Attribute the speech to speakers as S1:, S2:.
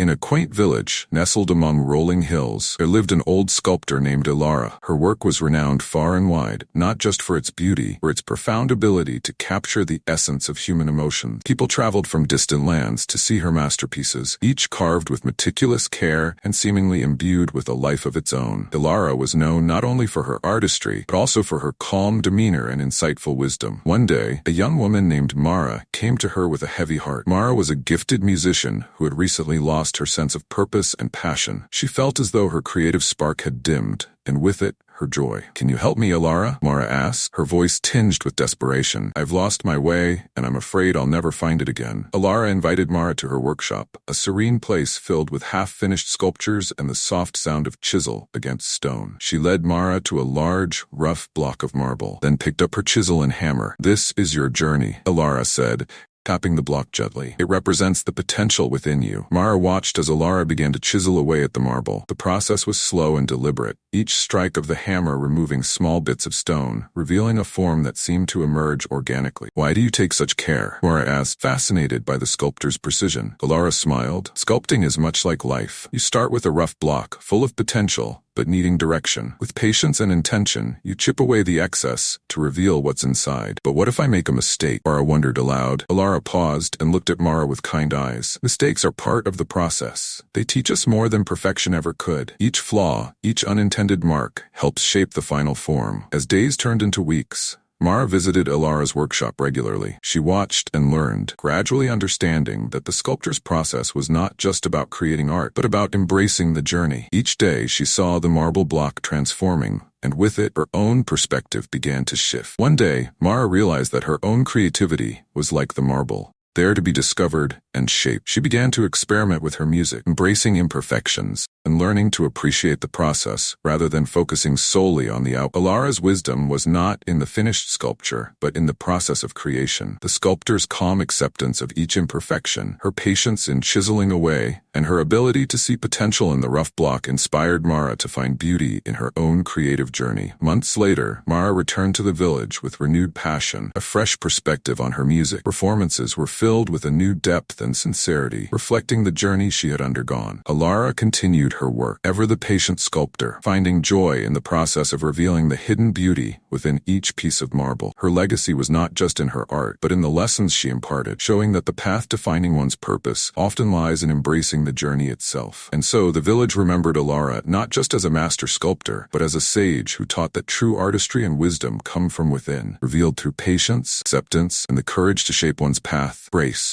S1: In a quaint village, nestled among rolling hills, there lived an old sculptor named Elara. Her work was renowned far and wide, not just for its beauty, but its profound ability to capture the essence of human emotion. People traveled from distant lands to see her masterpieces, each carved with meticulous care and seemingly imbued with a life of its own. Elara was known not only for her artistry, but also for her calm demeanor and insightful wisdom. One day, a young woman named Mara came to her with a heavy heart. Mara was a gifted musician who had recently lost her sense of purpose and passion. She felt as though her creative spark had dimmed, and with it, her joy. "Can you help me, Elara?" Mara asked, her voice tinged with desperation. "I've lost my way, and I'm afraid I'll never find it again." Elara invited Mara to her workshop, a serene place filled with half-finished sculptures and the soft sound of chisel against stone. She led Mara to a large, rough block of marble, then picked up her chisel and hammer. "This is your journey," Elara said, tapping the block gently. "It represents the potential within you." Mara watched as Elara began to chisel away at the marble. The process was slow and deliberate, each strike of the hammer removing small bits of stone, revealing a form that seemed to emerge organically. "Why do you take such care?" Mara asked, fascinated by the sculptor's precision. Elara smiled. "Sculpting is much like life. You start with a rough block, full of potential, but needing direction. With patience and intention, you chip away the excess to reveal what's inside." "But what if I make a mistake?" Mara wondered aloud. Elara paused and looked at Mara with kind eyes. "Mistakes are part of the process. They teach us more than perfection ever could. Each flaw, each unintended mark, helps shape the final form." As days turned into weeks, Mara visited Elara's workshop regularly. She watched and learned, gradually understanding that the sculptor's process was not just about creating art, but about embracing the journey. Each day she saw the marble block transforming, and with it, her own perspective began to shift. One day, Mara realized that her own creativity was like the marble, there to be discovered and shaped. She began to experiment with her music, embracing imperfections, and learning to appreciate the process rather than focusing solely on the outcome. Elara's wisdom was not in the finished sculpture, but in the process of creation. The sculptor's calm acceptance of each imperfection, her patience in chiseling away, and her ability to see potential in the rough block inspired Mara to find beauty in her own creative journey. Months later, Mara returned to the village with renewed passion, a fresh perspective on her music. Performances were filled with a new depth and sincerity, reflecting the journey she had undergone. Elara continued her work, ever the patient sculptor, finding joy in the process of revealing the hidden beauty within each piece of marble. Her legacy was not just in her art, but in the lessons she imparted, showing that the path to finding one's purpose often lies in embracing the journey itself. And so, the village remembered Elara not just as a master sculptor, but as a sage who taught that true artistry and wisdom come from within, revealed through patience, acceptance, and the courage to shape one's path. Brace.